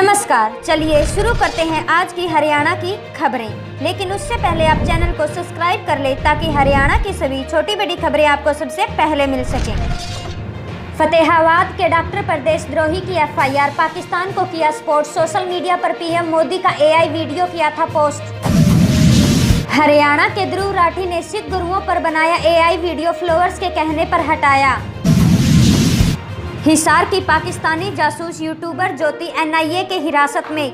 नमस्कार, चलिए शुरू करते हैं आज की हरियाणा की खबरें। लेकिन उससे पहले आप चैनल को सब्सक्राइब कर लें ताकि हरियाणा की सभी छोटी बड़ी खबरें आपको सबसे पहले मिल सकें। फतेहाबाद के डॉक्टर पर देशद्रोही की एफआईआर, पाकिस्तान को किया स्पोर्ट। सोशल मीडिया पर पीएम मोदी का एआई वीडियो किया था पोस्ट। हरियाणा के ध्रुव राठी ने सिख गुरुओं पर बनाया एआई वीडियो, फॉलोअर्स के कहने पर हटाया। हिसार की पाकिस्तानी जासूस यूट्यूबर ज्योति एनआईए के हिरासत में।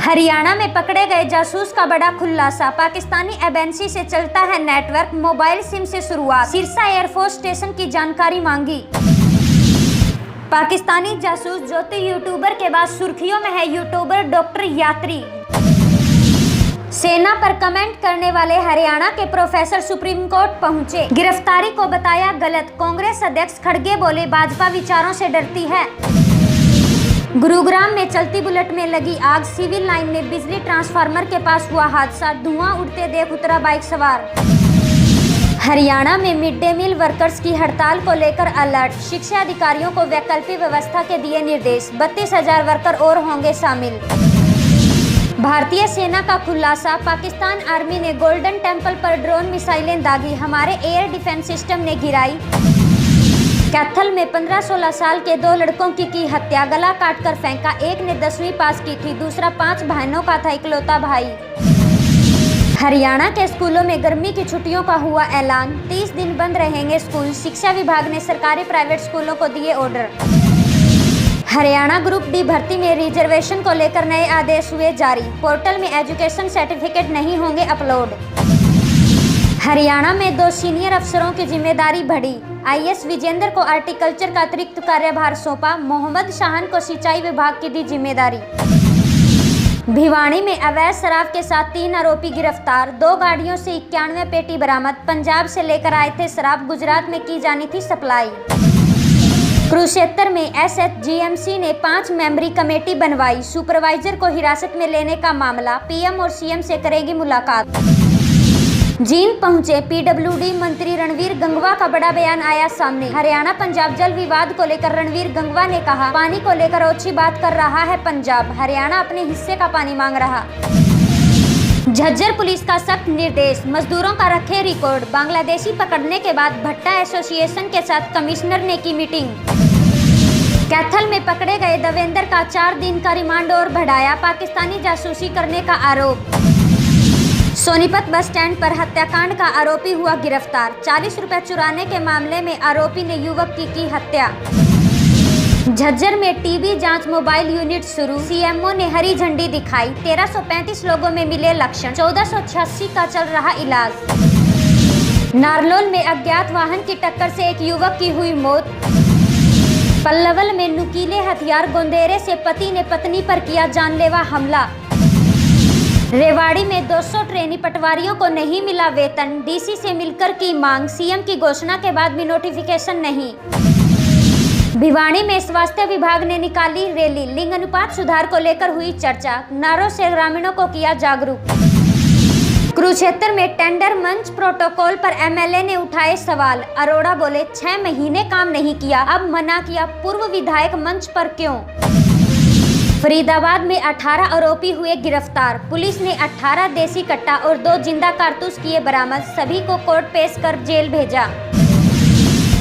हरियाणा में पकड़े गए जासूस का बड़ा खुलासा, पाकिस्तानी एजेंसी से चलता है नेटवर्क, मोबाइल सिम से शुरुआत। सिरसा एयरफोर्स स्टेशन की जानकारी मांगी। पाकिस्तानी जासूस ज्योति यूट्यूबर के बाद सुर्खियों में है यूट्यूबर डॉक्टर यात्री। सेना पर कमेंट करने वाले हरियाणा के प्रोफेसर सुप्रीम कोर्ट पहुंचे, गिरफ्तारी को बताया गलत। कांग्रेस अध्यक्ष खड़गे बोले भाजपा विचारों से डरती है। गुरुग्राम में चलती बुलेट में लगी आग, सिविल लाइन में बिजली ट्रांसफार्मर के पास हुआ हादसा, धुआं उड़ते देख उतरा बाइक सवार। हरियाणा में मिड डे मील वर्कर्स की हड़ताल को लेकर अलर्ट, शिक्षा अधिकारियों को वैकल्पिक व्यवस्था के दिए निर्देश। 32,000 वर्कर और होंगे शामिल। भारतीय सेना का खुलासा, पाकिस्तान आर्मी ने गोल्डन टेम्पल पर ड्रोन मिसाइलें दागी, हमारे एयर डिफेंस सिस्टम ने गिराई। कैथल में 15-16 साल के 2 लड़कों की हत्या, गला काटकर फेंका। एक ने 10वीं पास की थी, दूसरा 5 बहनों का था इकलौता भाई। हरियाणा के स्कूलों में गर्मी की छुट्टियों का हुआ ऐलान, 30 दिन बंद रहेंगे स्कूल। शिक्षा विभाग ने सरकारी प्राइवेट स्कूलों को दिए ऑर्डर। हरियाणा ग्रुप डी भर्ती में रिजर्वेशन को लेकर नए आदेश हुए जारी, पोर्टल में एजुकेशन सर्टिफिकेट नहीं होंगे अपलोड। हरियाणा में 2 सीनियर अफसरों की जिम्मेदारी बढ़ी, आईएएस विजेंद्र को हॉर्टिकल्चर का अतिरिक्त कार्यभार सौंपा, मोहम्मद शाहन को सिंचाई विभाग की दी जिम्मेदारी। भिवानी में अवैध शराब के साथ 3 आरोपी गिरफ्तार, 2 गाड़ियों से 91 पेटी बरामद। पंजाब से लेकर आए थे शराब, गुजरात में की जानी थी सप्लाई। कुरुक्षेत्र में एसएचजीएमसी ने 5 मेंबरी कमेटी बनवाई, सुपरवाइजर को हिरासत में लेने का मामला, पीएम और सीएम से करेगी मुलाकात। जींद पहुंचे पीडब्ल्यूडी मंत्री रणवीर गंगवा का बड़ा बयान आया सामने। हरियाणा पंजाब जल विवाद को लेकर रणवीर गंगवा ने कहा, पानी को लेकर ओछी बात कर रहा है पंजाब, हरियाणा अपने हिस्से का पानी मांग रहा। झज्जर पुलिस का सख्त निर्देश, मजदूरों का रखे रिकॉर्ड। बांग्लादेशी पकड़ने के बाद भट्टा एसोसिएशन के साथ कमिश्नर ने की मीटिंग। कैथल में पकड़े गए देवेंद्र का 4 दिन का रिमांड और बढ़ाया, पाकिस्तानी जासूसी करने का आरोप। सोनीपत बस स्टैंड पर हत्याकांड का आरोपी हुआ गिरफ्तार, 40 रुपए चुराने के मामले में आरोपी ने युवक की हत्या। झज्जर में टीबी जांच मोबाइल यूनिट शुरू, सीएमओ ने हरी झंडी दिखाई। 1335 लोगों में मिले लक्षण, 1486 का चल रहा इलाज। नारलोल में अज्ञात वाहन की टक्कर से एक युवक की हुई मौत। पल्लवल में नुकीले हथियार गोंदेरे से पति ने पत्नी पर किया जानलेवा हमला। रेवाड़ी में 200 ट्रेनी पटवारियों को नहीं मिला वेतन, डीसी से मिलकर की मांग, सीएम की घोषणा के बाद भी नोटिफिकेशन नहीं। भिवानी में स्वास्थ्य विभाग ने निकाली रैली, लिंग अनुपात सुधार को लेकर हुई चर्चा, नारों से ग्रामीणों को किया जागरूक। कुरुक्षेत्र में टेंडर मंच प्रोटोकॉल पर एमएलए ने उठाए सवाल, अरोड़ा बोले 6 महीने काम नहीं किया, अब मना किया, पूर्व विधायक मंच पर क्यों। फरीदाबाद में 18 आरोपी हुए गिरफ्तार, पुलिस ने 18 देसी कट्टा और 2 जिंदा कारतूस किए बरामद, सभी को कोर्ट पेश कर जेल भेजा।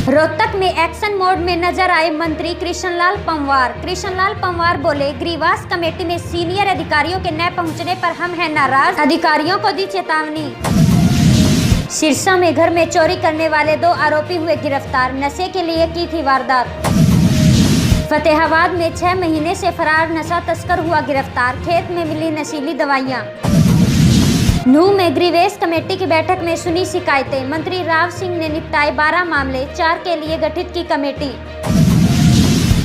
रोहतक में एक्शन मोड में नजर आए मंत्री कृष्णलाल पंवार। कृष्णलाल पंवार बोले, ग्रीवास कमेटी में सीनियर अधिकारियों के न पहुंचने पर हम हैं नाराज, अधिकारियों को दी चेतावनी। सिरसा में घर में चोरी करने वाले 2 आरोपी हुए गिरफ्तार, नशे के लिए की थी वारदात। फतेहाबाद में 6 महीने से फरार नशा तस्कर हुआ गिरफ्तार, खेत में मिली नशीली दवाइयां। नूह में ग्रीवेस कमेटी की बैठक में सुनी शिकायतें, मंत्री राव सिंह ने निपटाए 12 मामले, 4 के लिए गठित की कमेटी।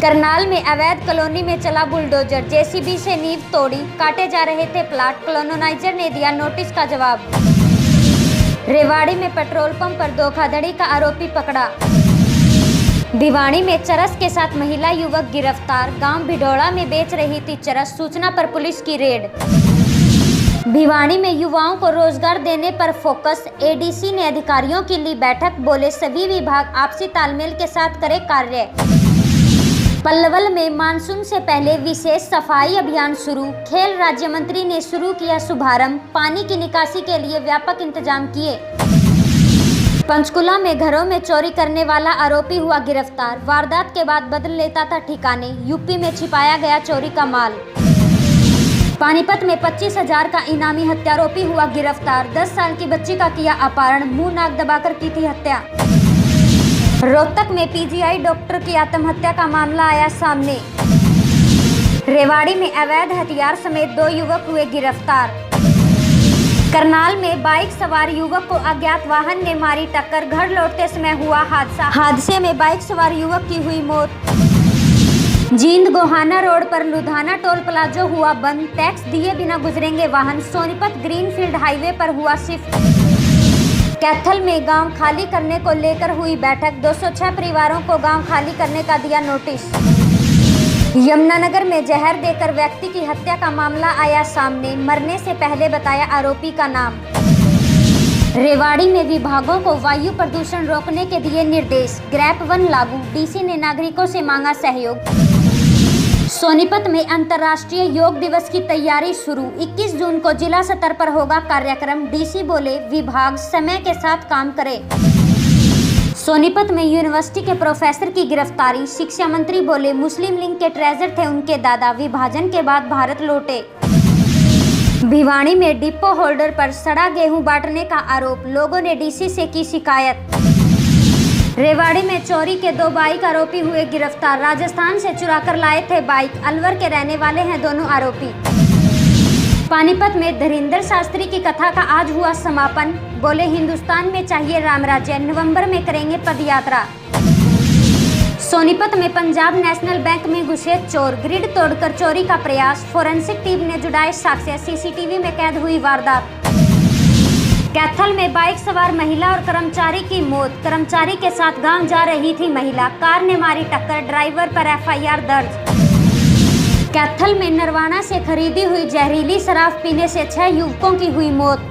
करनाल में अवैध कॉलोनी में चला बुलडोजर, जेसीबी से नींव तोड़ी, काटे जा रहे थे प्लाट, कॉलोनाइजर ने दिया नोटिस का जवाब। रेवाड़ी में पेट्रोल पंप पर धोखाधड़ी का आरोपी पकड़ा। भिवानी में चरस के साथ महिला युवक गिरफ्तार, गांव भिडोड़ा में बेच रही थी चरस, सूचना पर पुलिस की रेड। भिवानी में युवाओं को रोजगार देने पर फोकस, एडीसी ने अधिकारियों की ली बैठक, बोले सभी विभाग आपसी तालमेल के साथ करें कार्य। पलवल में मानसून से पहले विशेष सफाई अभियान शुरू। खेल राज्य मंत्री ने शुरू किया शुभारंभ। पानी की निकासी के लिए व्यापक इंतजाम किए। पंचकुला में घरों में चोरी करने वाला आरोपी हुआ गिरफ्तार। वारदात के बाद बदल लेता था ठिकाने। यूपी में छिपाया गया चोरी का माल। पानीपत में 25,000 का इनामी हत्यारोपी हुआ गिरफ्तार। 10 साल की बच्ची का किया अपहरण, मुंह नाक दबाकर की थी हत्या। रोहतक में पीजीआई डॉक्टर की आत्महत्या का मामला आया सामने। रेवाड़ी में अवैध हथियार समेत 2 युवक हुए गिरफ्तार। करनाल में बाइक सवार युवक को अज्ञात वाहन ने मारी टक्कर। घर लौटते समय हुआ हादसा। हादसे में बाइक सवार युवक की हुई मौत। जींद गोहाना रोड पर लुधियाना टोल प्लाजा हुआ बंद। टैक्स दिए बिना गुजरेंगे वाहन। सोनीपत ग्रीनफील्ड हाईवे पर हुआ शिफ्ट। कैथल में गांव खाली करने को लेकर हुई बैठक। 206 परिवारों को गांव खाली करने का दिया नोटिस। यमुनानगर में जहर देकर व्यक्ति की हत्या का मामला आया सामने। मरने से पहले बताया आरोपी का नाम। रेवाड़ी में विभागों को वायु प्रदूषण रोकने के दिए निर्देश। ग्रैप 1 लागू। डीसी ने नागरिकों से मांगा सहयोग। सोनीपत में अंतर्राष्ट्रीय योग दिवस की तैयारी शुरू। 21 जून को जिला स्तर पर होगा कार्यक्रम। डीसी बोले विभाग समय के साथ काम करे। सोनीपत में यूनिवर्सिटी के प्रोफेसर की गिरफ्तारी। शिक्षा मंत्री बोले मुस्लिम लीग के ट्रेजर थे उनके दादा। विभाजन के बाद भारत लौटे। भिवाड़ी में डिपो होल्डर पर सड़ा गेहूं बांटने का आरोप। लोगों ने डीसी से की शिकायत। रेवाड़ी में चोरी के 2 बाइक आरोपी हुए गिरफ्तार। राजस्थान से चुराकर लाए थे बाइक। अलवर के रहने वाले हैं दोनों आरोपी। पानीपत में धीरेन्द्र शास्त्री की कथा का आज हुआ समापन। बोले हिंदुस्तान में चाहिए राम राज्य। नवंबर में करेंगे पदयात्रा। सोनीपत में पंजाब नेशनल बैंक में घुसे चोर। ग्रिड तोड़कर चोरी का प्रयास। फोरेंसिक टीम ने जुटाए साक्ष्य। सीसीटीवी में कैद हुई वारदात। कैथल में बाइक सवार महिला और कर्मचारी की मौत। कर्मचारी के साथ गांव जा रही थी महिला। कार ने मारी टक्कर। ड्राइवर पर एफआईआर दर्ज। कैथल में नरवाना से खरीदी हुई जहरीली शराब पीने से 6 युवकों की हुई मौत।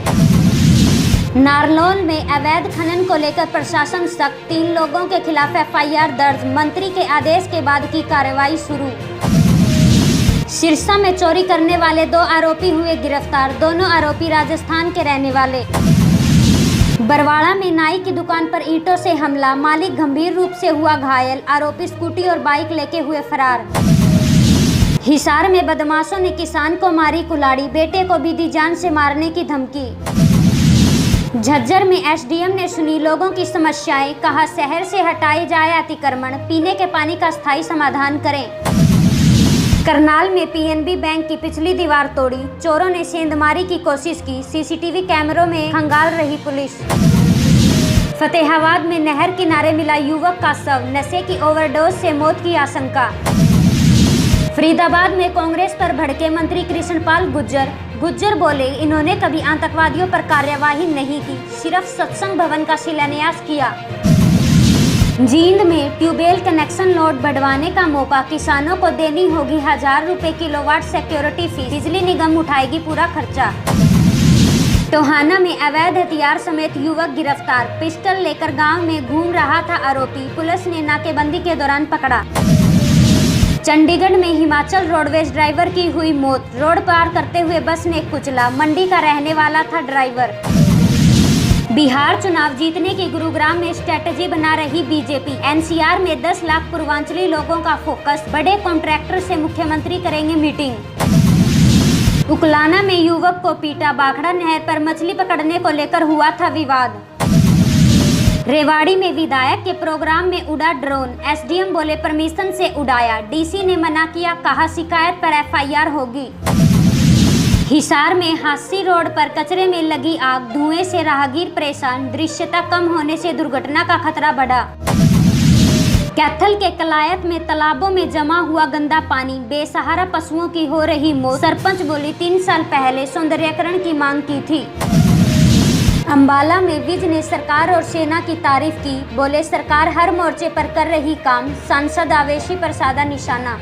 नारनौल में अवैध खनन को लेकर प्रशासन सख्त। 3 लोगों के खिलाफ एफआईआर दर्ज। मंत्री के आदेश के बाद की कार्रवाई शुरू। सिरसा में चोरी करने वाले 2 आरोपी हुए गिरफ्तार। दोनों आरोपी राजस्थान के रहने वाले। बरवाड़ा में नाई की दुकान पर ईंटों से हमला। मालिक गंभीर रूप से हुआ घायल। आरोपी स्कूटी और बाइक लेके हुए फरार। हिसार में बदमाशों ने किसान को मारी कुल्हाड़ी। बेटे को भी दी जान से मारने की धमकी। झज्जर में एसडीएम ने सुनी लोगों की समस्याएं। कहा शहर से हटाई जाए अतिक्रमण। पीने के पानी का स्थायी समाधान करें। करनाल में पीएनबी बैंक की पिछली दीवार तोड़ी। चोरों ने सेंधमारी की कोशिश की। सीसीटीवी कैमरों में खंगाल रही पुलिस। फतेहाबाद में नहर किनारे मिला युवक का शव। नशे की ओवरडोज से मौत की आशंका। फरीदाबाद में कांग्रेस पर भड़के मंत्री कृष्णपाल गुर्जर बोले इन्होंने कभी आतंकवादियों पर कार्यवाही नहीं की, सिर्फ सत्संग भवन का शिलान्यास किया। जींद में ट्यूबवेल कनेक्शन लोड बढ़वाने का मौका। किसानों को देनी होगी 1000 रुपए किलोवाट सिक्योरिटी फीस। बिजली निगम उठाएगी पूरा खर्चा। टोहाना में अवैध हथियार समेत युवक गिरफ्तार। पिस्टल लेकर गांव में घूम रहा था आरोपी। पुलिस ने नाकेबंदी के दौरान पकड़ा। चंडीगढ़ में हिमाचल रोडवेज ड्राइवर की हुई मौत। रोड पार करते हुए बस ने कुचला। मंडी का रहने वाला था ड्राइवर। बिहार चुनाव जीतने की गुरुग्राम में स्ट्रेटजी बना रही बीजेपी। एनसीआर में 10 लाख पूर्वांचली लोगों का फोकस। बड़े कॉन्ट्रैक्टर से मुख्यमंत्री करेंगे मीटिंग। उकलाना में युवक को पीटा। बाखड़ा नहर पर मछली पकड़ने को लेकर हुआ था विवाद। रेवाड़ी में विधायक के प्रोग्राम में उड़ा ड्रोन। एसडीएम बोले परमिशन से उड़ाया। डीसी ने मना किया। कहा शिकायत पर एफआईआर होगी। हिसार में हांसी रोड पर कचरे में लगी आग। धुएं से राहगीर परेशान। दृश्यता कम होने से दुर्घटना का खतरा बढ़ा। कैथल के कलायत में तालाबों में जमा हुआ गंदा पानी। बेसहारा पशुओं की हो रही मौत। सरपंच बोली 3 साल पहले सौंदर्यीकरण की मांग की थी। अंबाला में विज ने सरकार और सेना की तारीफ की। बोले सरकार हर मोर्चे पर कर रही काम। सांसद आवेशी पर साधा निशाना।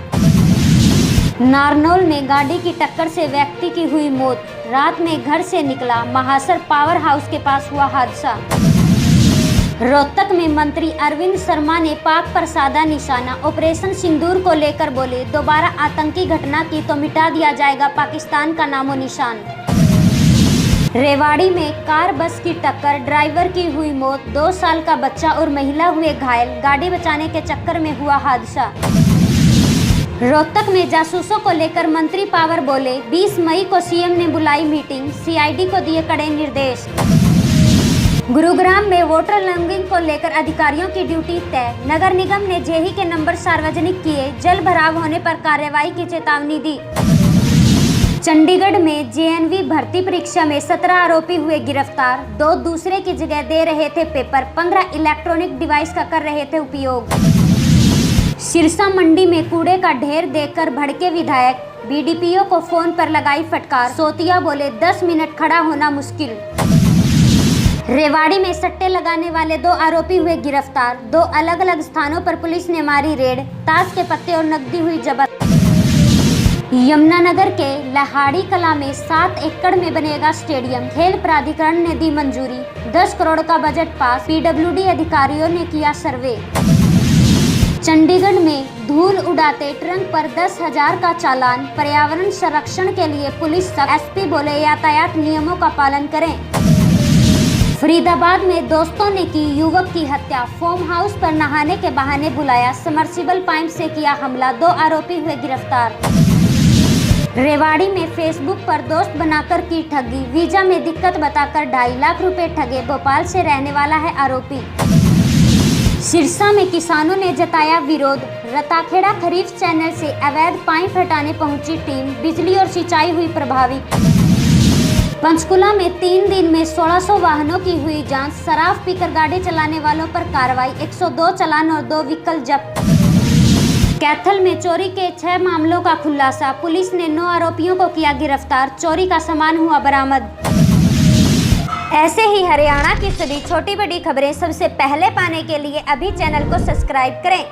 नारनौल में गाड़ी की टक्कर से व्यक्ति की हुई मौत। रात में घर से निकला। महासर पावर हाउस के पास हुआ हादसा। रोहतक में मंत्री अरविंद शर्मा ने पाक पर साधा निशाना। ऑपरेशन सिंदूर को लेकर बोले, दोबारा आतंकी घटना की तो मिटा दिया जाएगा पाकिस्तान का नामो निशान। रेवाड़ी में कार बस की टक्कर, ड्राइवर की हुई मौत, 2 साल का बच्चा और महिला हुए घायल। गाड़ी बचाने के चक्कर में हुआ हादसा। रोहतक में जासूसों को लेकर मंत्री पावर बोले, 20 मई को सीएम ने बुलाई मीटिंग, सीआईडी को दिए कड़े निर्देश। गुरुग्राम में वोटर लॉगिंग को लेकर अधिकारियों की ड्यूटी तय। नगर निगम ने जेई के नंबर सार्वजनिक किए, जल भराव होने पर कार्रवाई की चेतावनी दी। चंडीगढ़ में जेएनवी भर्ती परीक्षा में 17 आरोपी हुए गिरफ्तार। 2 दूसरे की जगह दे रहे थे पेपर, 15 इलेक्ट्रॉनिक डिवाइस का कर रहे थे उपयोग। सिरसा मंडी में कूड़े का ढेर देखकर भड़के विधायक, बीडीपीओ को फोन पर लगाई फटकार। सोतिया बोले, 10 मिनट खड़ा होना मुश्किल। रेवाड़ी में सट्टे लगाने वाले 2 आरोपी हुए गिरफ्तार। 2 अलग अलग स्थानों पर पुलिस ने मारी रेड, ताश के पत्ते और नकदी हुई जब्त। यमुनानगर के लहाड़ी कला में 7 एकड़ में बनेगा स्टेडियम, खेल प्राधिकरण ने दी मंजूरी। 10 करोड़ का बजट पास, पीडब्ल्यूडी अधिकारियों ने किया सर्वे। चंडीगढ़ में धूल उड़ाते ट्रक पर 10,000 का चालान, पर्यावरण संरक्षण के लिए पुलिस सख्त। एसपी बोले, यातायात नियमों का पालन करें। फरीदाबाद में दोस्तों ने की युवक की हत्या, फार्म हाउस पर नहाने के बहाने बुलाया, सबमर्सिबल पाइप से किया हमला। 2 आरोपी हुए गिरफ्तार। रेवाड़ी में फेसबुक पर दोस्त बनाकर की ठगी, वीजा में दिक्कत बताकर 2.5 लाख रुपए ठगे। भोपाल से रहने वाला है आरोपी। सिरसा में किसानों ने जताया विरोध, रताखेड़ा खरीफ चैनल से अवैध पाइप हटाने पहुंची टीम, बिजली और सिंचाई हुई प्रभावित। पंचकुला में 3 दिन में 1600 वाहनों की हुई जांच, शराब पीकर गाड़ी चलाने वालों पर कार्रवाई, 102 चालान और 2 व्हीकल जब्त। कैथल में चोरी के 6 मामलों का खुलासा, पुलिस ने 9 आरोपियों को किया गिरफ्तार, चोरी का सामान हुआ बरामद। ऐसे ही हरियाणा की सभी छोटी बड़ी खबरें सबसे पहले पाने के लिए अभी चैनल को सब्सक्राइब करें।